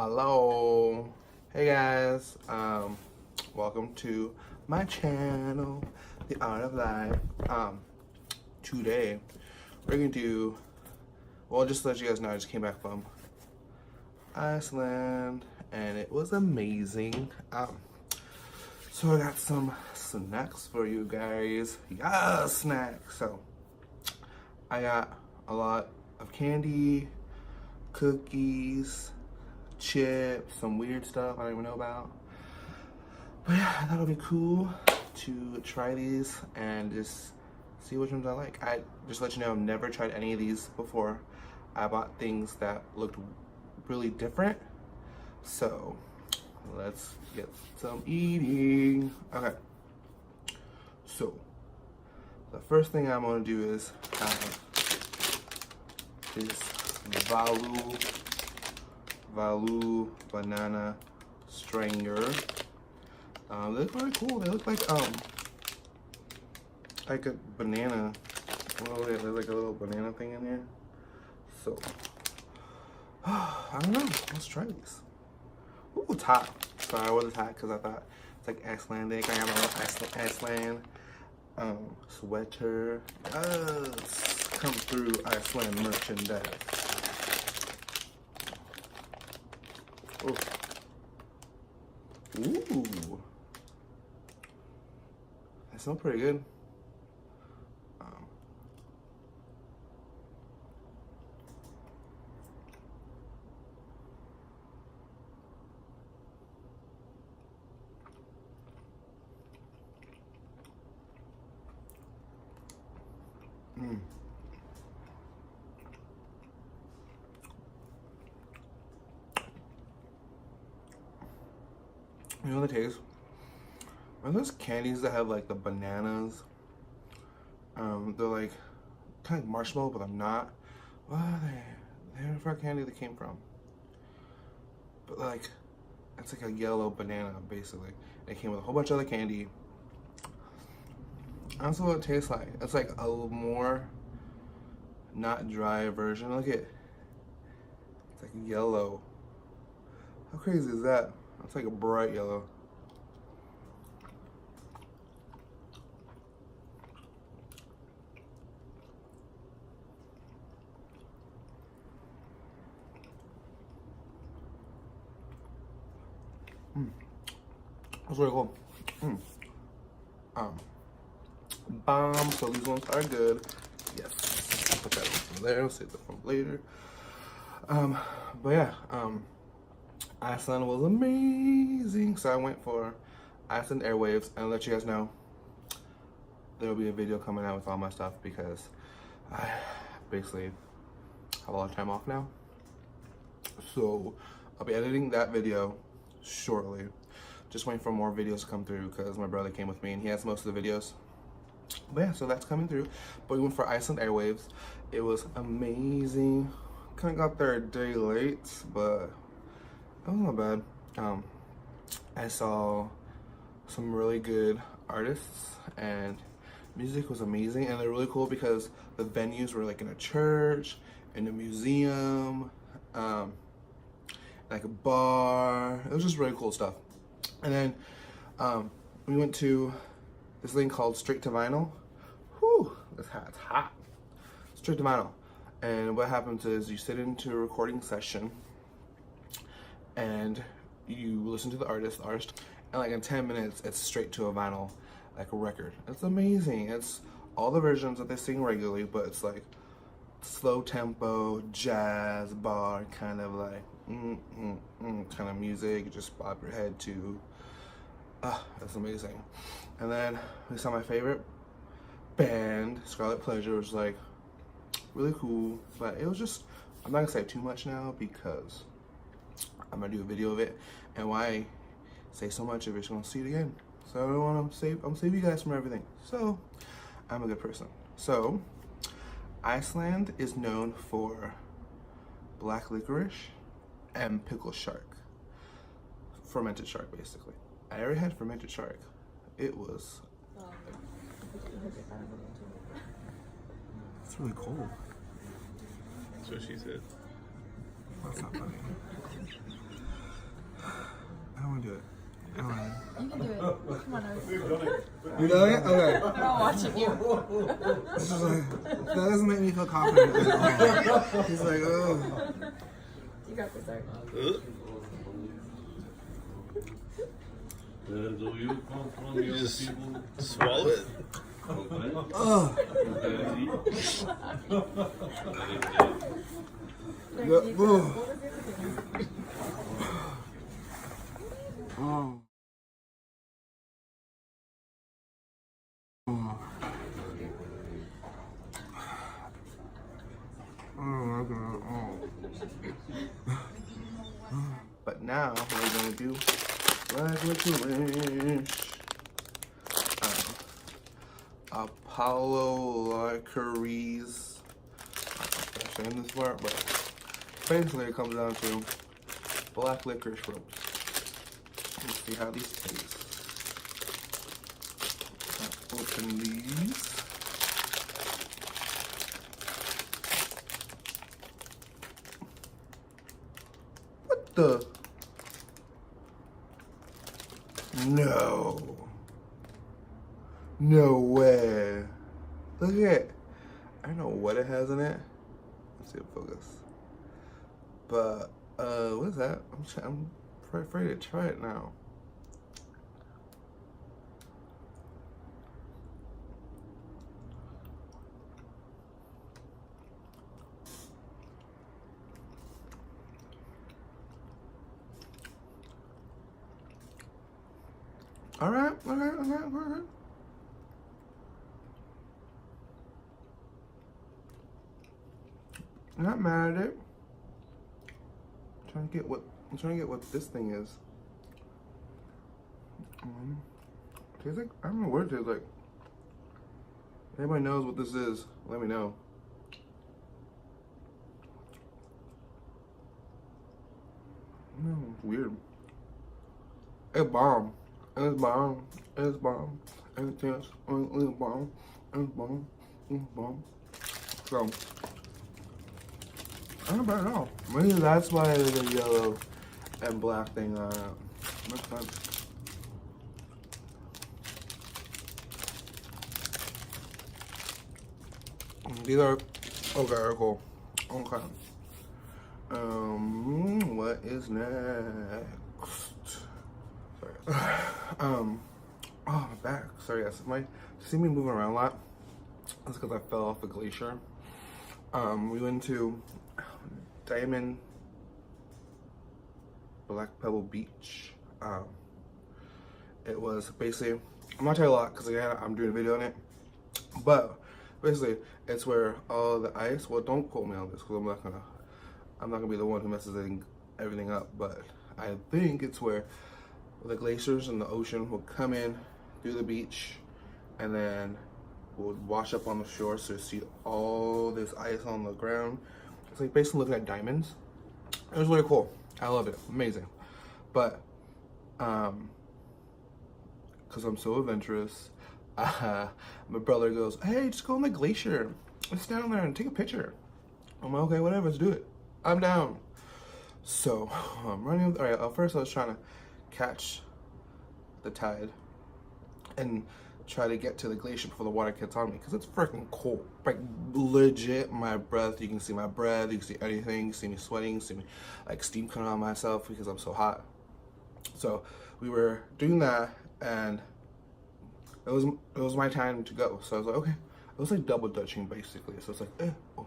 Hello. Hey guys. Welcome to my channel, The Art of Life. Today we're gonna do, well, just to let you guys know, I just came back from Iceland and it was amazing. So I got some snacks for you guys. Yeah, snacks. So I got a lot of candy, cookies, chips, some weird stuff I don't even know about. But yeah, I thought it'd be cool to try these and just see which ones I like. I just let you know, I've never tried any of these before. I bought things that looked really different. So let's get some eating. Okay. So the first thing I'm gonna do is have this Valu banana stranger. They look very cool. They look like a banana. Well, there's like a little banana thing in here. So I don't know. Let's try these. Ooh, it's hot. Sorry, I wasn't hot because I thought it's like Icelandic. I got my little Iceland sweater. Yes, come through Iceland merchandise. Oh. Ooh. They smell pretty good. You know the taste? Are those candies that have like the bananas? They're like kind of marshmallow, but they're not. What are they? They're for candy they came from. But like, it's like a yellow banana basically. It came with a whole bunch of other candy. That's what it tastes like. It's like a more not dry version. Look at it. It's like yellow. How crazy is that? It's like a bright yellow. That's really cool. Bomb. So these ones are good. Yes. Put that one there. Save that from later. But yeah. Iceland was amazing. So I went for Iceland Airwaves, and I'll let you guys know there will be a video coming out with all my stuff because I basically have a lot of time off now. So I'll be editing that video shortly. Just waiting for more videos to come through because my brother came with me and he has most of the videos. But yeah, so that's coming through. But we went for Iceland Airwaves. It was amazing. Kind of got there a day late, but it wasn't bad. I saw some really good artists and music was amazing, and they're really cool because the venues were like in a church, in a museum, like a bar. It was just really cool stuff. And then we went to this thing called Straight to Vinyl. Whew, it's hot. Straight to Vinyl. And what happens is you sit into a recording session and you listen to the artist, and like in 10 minutes, it's straight to a vinyl, like a record. It's amazing. It's all the versions that they sing regularly, but it's like slow tempo, jazz, bar, kind of like kind of music. You just bob your head to. That's amazing. And then we saw my favorite band, Scarlet Pleasure, which was like really cool, but it was just, I'm not gonna say too much now because I'm gonna do a video of it, and why say so much if you're just gonna see it again? So I don't want to save. I'm saving you guys from everything. So I'm a good person. So Iceland is known for black licorice and pickle shark, fermented shark, basically. I already had fermented shark. It was. It's really cold. That's what she said. That's not funny. want to do it. I don't want You can do it. Come on, Alex. to. You know it? Okay. I'm not watching you. This is like, that doesn't make me feel confident at all. He's like, oh. You got this, Art. You just swallow it. Oh. Yeah, oh. Oh. Oh my God. Oh. But now we're gonna do like licorice. Apollo Licorice. I'm saying this part, but basically it comes down to black licorice ropes. Let's see how these taste. Open these. What the? No. No way. Look at it. I don't know what it has in it. Let's see if it focus. But, what is that? I'm afraid to try it now. All right. Not mad at it. I'm trying to get what this thing is. Tastes like, I don't know what it tastes like. If anybody knows what this is, let me know. No, weird. It's bomb. It's bomb. It's bomb. It's bomb. It's bomb. It's bomb. It's bomb. So, I don't know at all. Maybe that's why there's a yellow and black thing on it. Makes sense. These are okay, cool. Okay. What is next? Sorry. Oh, my back. Sorry, yes. You see me moving around a lot. That's because I fell off a glacier. We went to Diamond Black Pebble Beach. It was basically, I'm not telling you a lot because again I'm doing a video on it, but basically it's where all the ice, well, don't quote me on this because I'm not gonna be the one who messes everything up, but I think it's where the glaciers and the ocean will come in through the beach and then will wash up on the shore, so you see all this ice on the ground. It's like basically looking at diamonds. It was really cool. I loved it. Amazing. But because I'm so adventurous, my brother goes, hey, just go on the glacier. Let's stand there and take a picture. I'm like, okay, whatever, let's do it. I'm down. So I'm running. All right, first I was trying to catch the tide and try to get to the glacier before the water gets on me because it's freaking cold. Like legit, my breath, you can see my breath, you can see anything, you see me sweating, you see me like steam coming on myself because I'm so hot. So we were doing that and it was my time to go. So I was like, okay. It was like double dutching basically. So it's like, oh.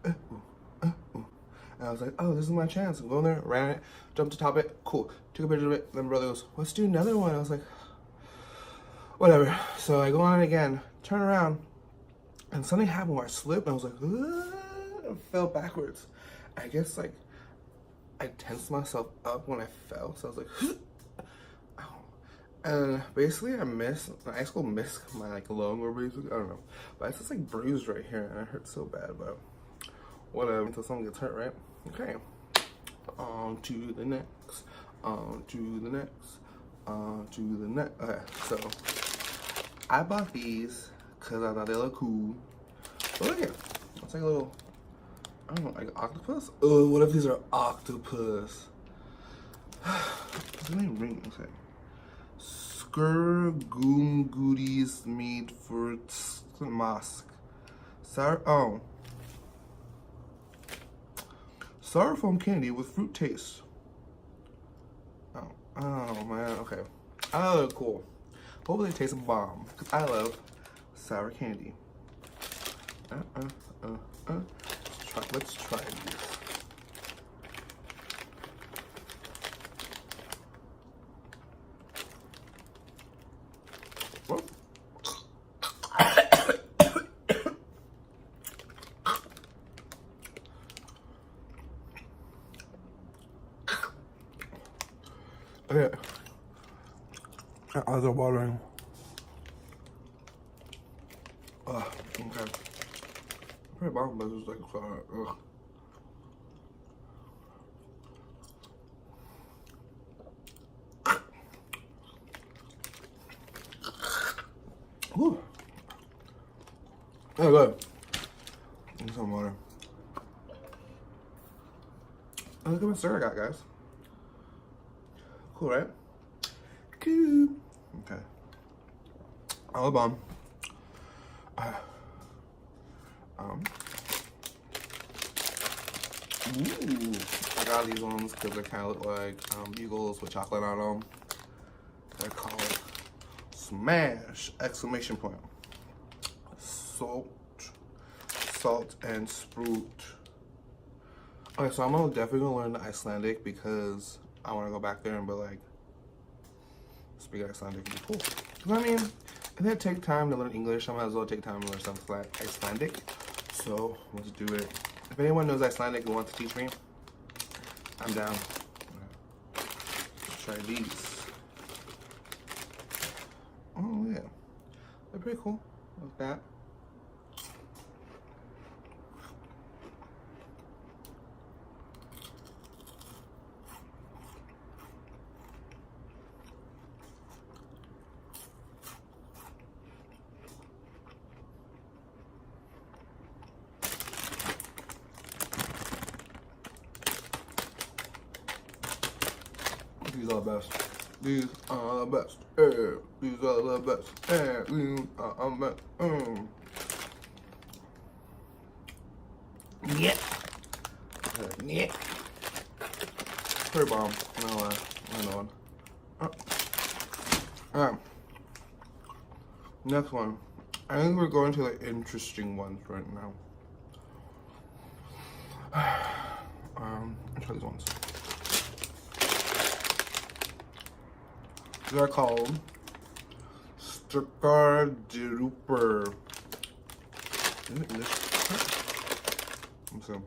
And I was like, oh, this is my chance. I'm going there, ran it, jumped to top it, cool. Took a picture of it. Then my brother goes, let's do another one. I was like, whatever. So I go on it again, turn around, and something happened where I slipped. And I was like, I fell backwards. I guess like I tensed myself up when I fell. So I was like, ow. And basically I missed, my icicle missed my like lung or basically, I don't know. But it's just like bruised right here and it hurt so bad, but whatever, until someone gets hurt, right? Okay. On to the next. On to the next. On to the next. Okay, so I bought these because I thought they look cool. But look here. It's like a little, I don't know, like octopus? Oh, what if these are octopus? What's the name ring? Okay. Skurgoom goodies made for mosque. Styrofoam candy with fruit taste. Oh man, okay. Oh, cool. Hopefully it tastes bomb, because I love sour candy. Let's try these. What? Okay. Eyes are watering. Okay. Pretty bomb, but it's like ugh. Whew. Oh, good. Need some water. Oh, look at my stir I got, guys. Cool, right? Cool. Okay. All bomb. Ooh, I got these ones because they kind of look like Eagles with chocolate on them. They're called Smash! Exclamation point. Salt and Sprout. Okay, so I'm definitely gonna learn the Icelandic because I want to go back there and be like, speak Icelandic would be cool. Because I mean, if they take time to learn English, I might as well take time to learn something like Icelandic. So let's do it. If anyone knows Icelandic and wants to teach me, I'm down. Let's try these. Oh yeah, they're pretty cool. Like that. These are the best. These are the best. These are the best. These are the best. Yeah. Yeah. Pretty bomb. No, I know one. Alright. Next one. I think we're going to the interesting ones right now. Let's try these ones. They're called Sturkarduper. In English. So,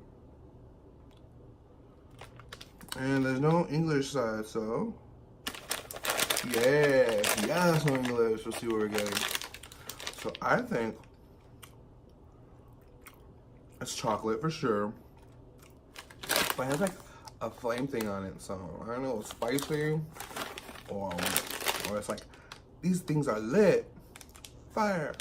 and there's no English side, so yeah, that's no English. Let's see what we're getting. So I think it's chocolate for sure, but it has like a flame thing on it. So I don't know, it's spicy or it's like these things are lit, fire.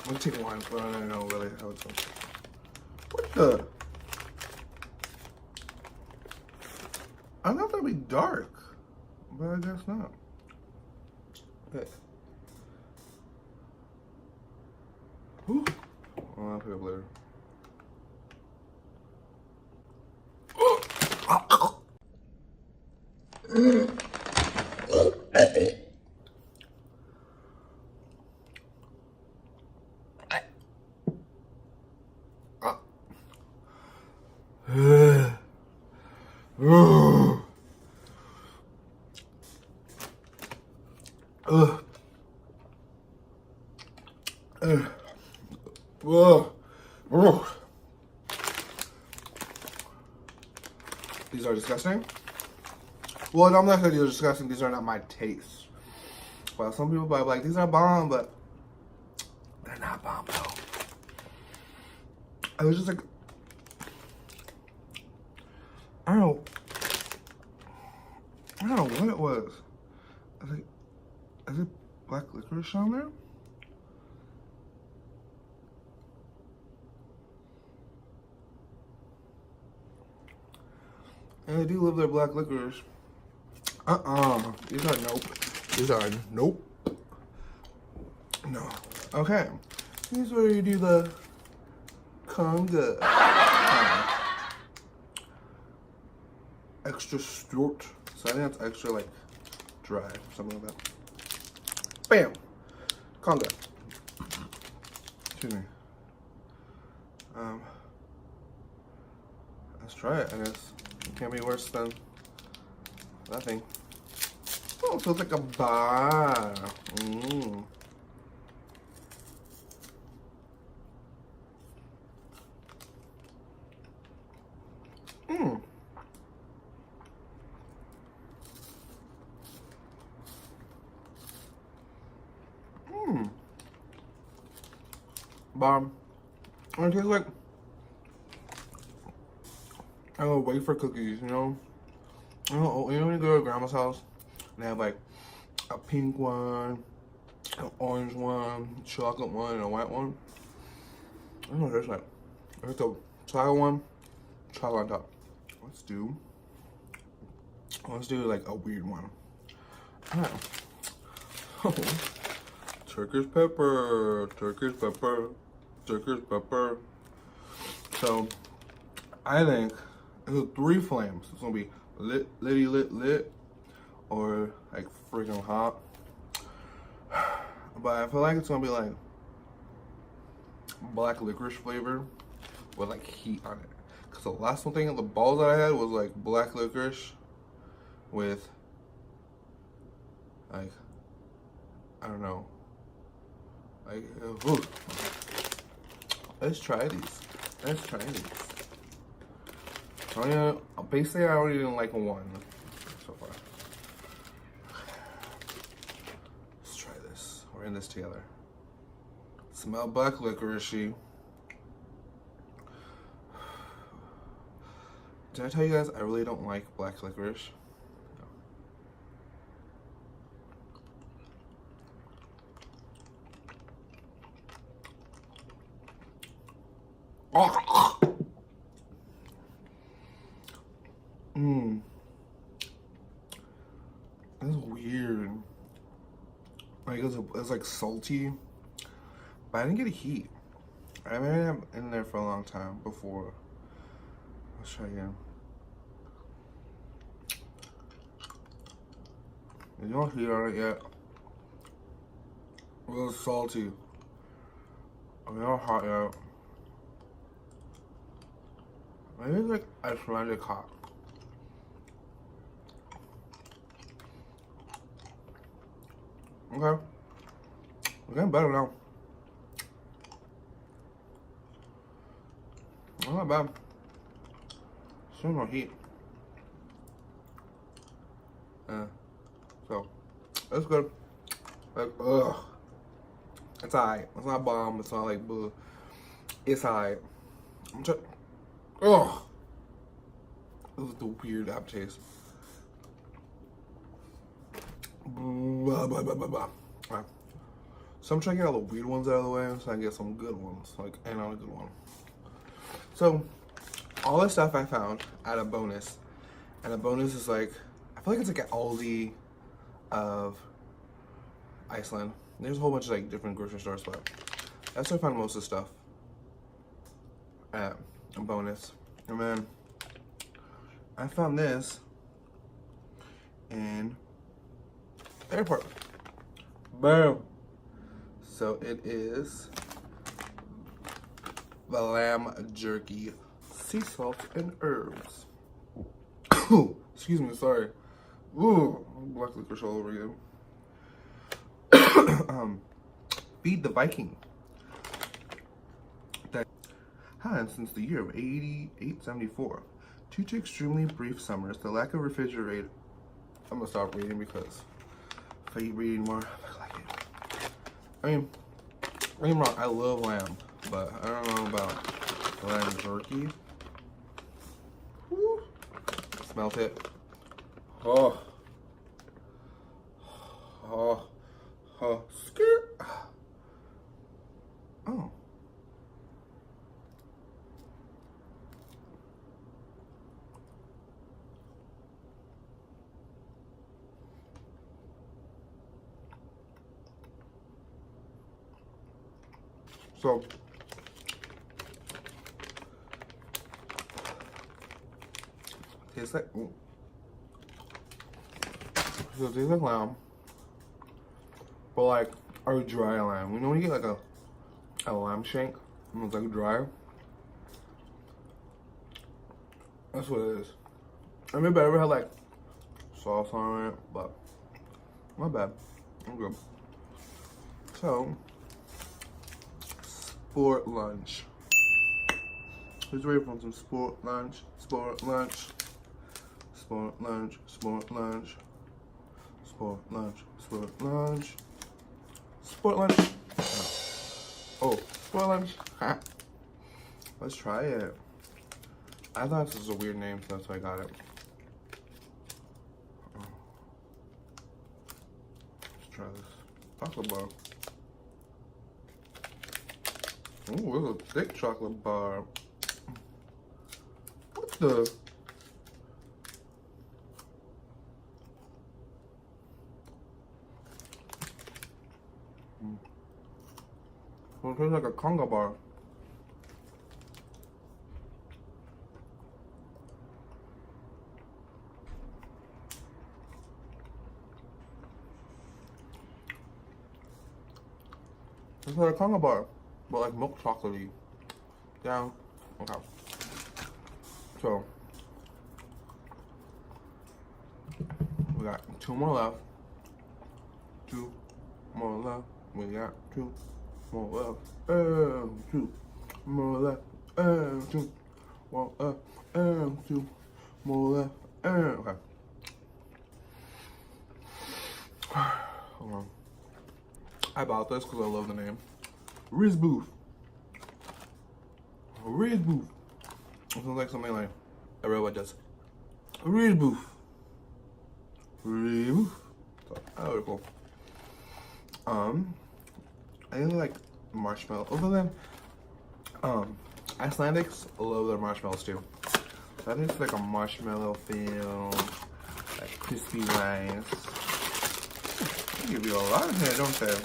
I'm gonna take one, but I don't know really how it's going. What the? I thought that'd be dark, but I guess not. Okay. Whew. Oh, I'll pick up later. These are disgusting. Well, I'm not saying these are disgusting. These are not my taste. Well, some people might be like, these are bomb, but they're not bomb though. I was just like, I don't know what it was. I was like, is it black licorice on there? And they do love their black licorice. These are nope. These are nope. No. Okay. Here's where you do the conga. Extra short. So I think that's extra like dry, something like that. Bam! Conga. Excuse me. Let's try it, I guess. It can't be worse than nothing. Oh, so it's like a bar. Mmm. Mmm. Mmm. Bomb. And it tastes like wafer cookies, you know? You know when you go to grandma's house and they have like a pink one, an orange one, chocolate one, and a white one? I don't know what it tastes like. There's the chocolate one, chocolate on top. Let's do like a weird one. Oh. Turkish pepper, Turkish pepper, Turkish pepper. So I think there's 3 flames. It's gonna be lit, litty, lit, or like freaking hot. But I feel like it's gonna be like black licorice flavor with like heat on it. Cause the last one thing, the balls that I had was like black licorice with like, I don't know. Like, ooh. Let's try these. Let's try these. Basically, I only didn't like one so far. Let's try this. We're in this together. Smell black licorice-y. Did I tell you guys I really don't like black licorice? Oh. That's weird. Like it's like salty, but I didn't get a heat. I mean, I'm in there for a long time before. Let's try again. There's no heat on it yet. A little salty. I'm not hot yet. Maybe it's like Icelandic hot. Okay. We're getting better now. Not bad. Still no heat. So, that's good. Like, ugh. It's alright. It's not bomb. It's not like, bleh. It's alright. I'm trying. Ugh. This is the weird aftertaste. Blah, blah, blah, blah, blah. Right. So I'm trying to get all the weird ones out of the way so I can get some good ones. Like, and on a good one. So, all this stuff I found at a bonus. And a bonus is like, I feel like it's like an Aldi of Iceland. There's a whole bunch of like different grocery stores, but that's where I found most of the stuff at a bonus. And then I found this in the airport. Boom. So it is the lamb jerky, sea salt, and herbs. Excuse me, sorry. Ooh, black licorice all over again. Feed the Viking. That had since the year of 8874. Due to extremely brief summers, the lack of refrigerated. I'm gonna stop reading because if I keep reading more, I like it. I mean, don't get me wrong, I love lamb, but I don't know about lamb jerky. Woo. Smelt it. Oh. Oh. Oh. Skirt. Oh. So, tastes like, ooh. So it tastes like lamb, but like a dry lamb. You know when you get like a lamb shank and it's like dry? That's what it is. I maybe I ever had like sauce on it, but not bad. I'm good. So, sport lunch. Who's ready for some sport lunch? Sport lunch. Sport lunch. Sport lunch. Sport lunch. Sport lunch. Sport lunch. Oh, sport lunch. Let's try it. I thought this was a weird name, so that's why I got it. Let's try this. Chocolate bar. Ooh, it's a thick chocolate bar. What the? It tastes like a conga bar. It's like a conga bar, but like milk chocolatey. Yeah. Okay. So we got 2 more left. 2 more left. We got 2 more left. 2 more left. 2 more left. 2 more left. Okay. Hold on. I bought this because I love the name. Riz Booth. Riz Booth. It sounds like something like a robot does. Riz Booth. Riz Booth. So, that was cool. I really like marshmallow. Other than Icelandics love their marshmallows too. So I think it's like a marshmallow filled, like crispy rice. They give you a lot in here, don't they?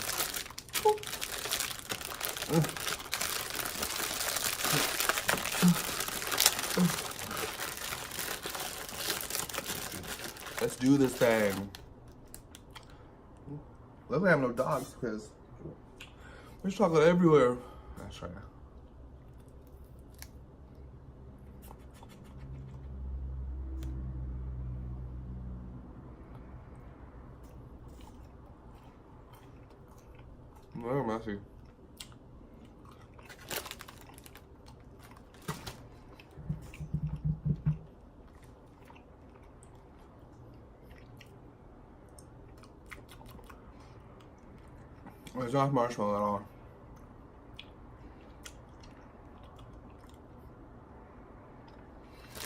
Let's do this thing. Luckily I have no dogs because there's chocolate everywhere. Let's try that. They're messy. It's not marshmallow at all.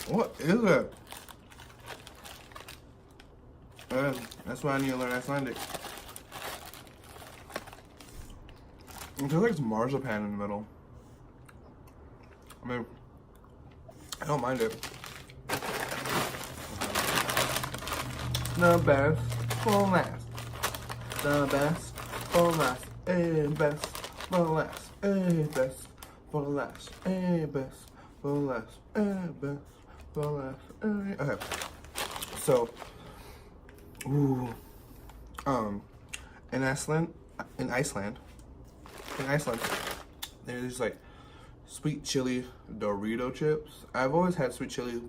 What is it? That's why I need to learn Icelandic. It feels like it's marzipan in the middle. I mean, I don't mind it. The best for last. The best for last. Best for last. Best for last. Best for last. Best for last. Okay. So, in Iceland, there's like sweet chili Dorito chips. I've always had sweet chili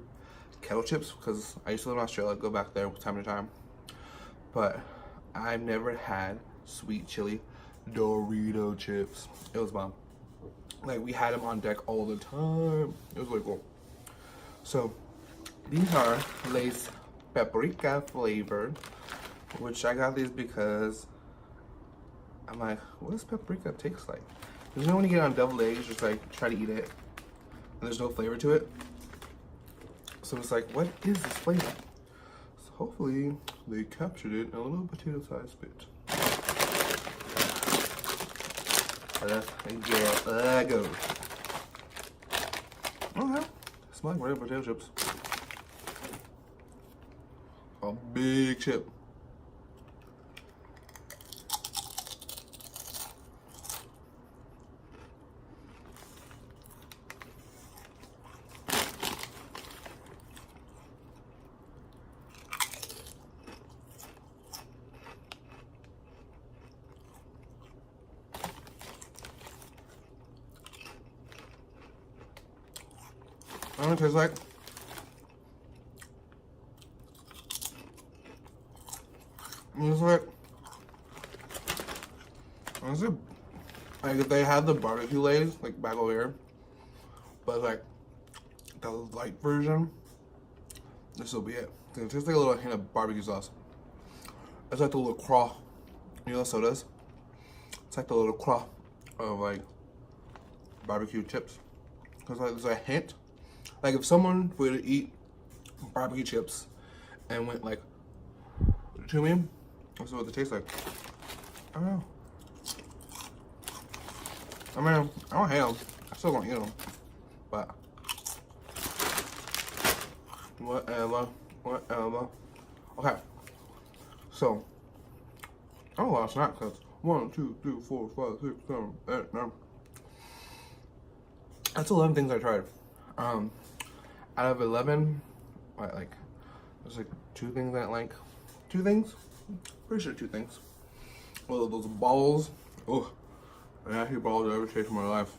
kettle chips because I used to live in Australia, go back there time to time. But I've never had sweet chili Dorito chips. It was bomb. Like we had them on deck all the time. It was really cool. So these are Lay's paprika flavored, which I got these because I'm like, what does paprika taste like? You know when you get on deviled eggs, just like try to eat it, and there's no flavor to it. So it's like, what is this flavor? So hopefully they captured it in a little potato-sized bit. Let's get go. Okay, it's like regular potato chips. A big chip. I don't know what it tastes like. It's like, honestly, like if they had the barbecue lays like back over here, but like the light version, this will be it. It tastes like a little hint of barbecue sauce. It's like the little craw, you know, sodas. It's like the little craw of like barbecue chips. Cause like there's a hint, like if someone were to eat barbecue chips and went like to me, this is what they taste like. I don't know. I mean, I don't hate them. I still don't eat them. But whatever. Okay. So I don't know a lot of snacks. That's 1, 2, 3, 4, 5, 6, 7, 8, 9. That's 11 things I tried. Out of 11, like there's like 2 things I like. 2 things? Pretty sure 2 things. Well, those balls. Oh, the actually balls I ever tasted in my life.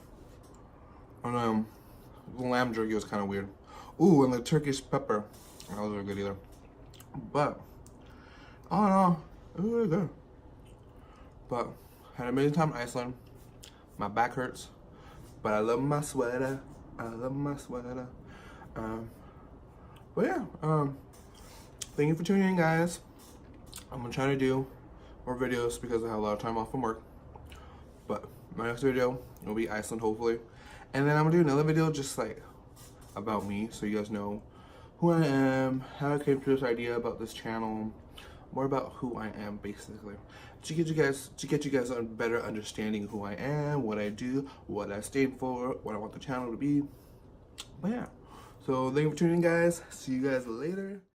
And the lamb jerky was kind of weird. Ooh, and the Turkish pepper. That wasn't very good either. But I don't know, it was really good. But had an amazing time in Iceland. My back hurts, but I love my sweater. I love my sweater. But yeah, thank you for tuning in, guys. I'm gonna try to do more videos because I have a lot of time off from work. But my next video will be Iceland, hopefully. And then I'm gonna do another video just like about me, so you guys know who I am, how I came to this idea about this channel, more about who I am basically. To get you guys a better understanding of who I am, what I do, what I stand for, what I want the channel to be. But yeah. So thank you for tuning in, guys. See you guys later.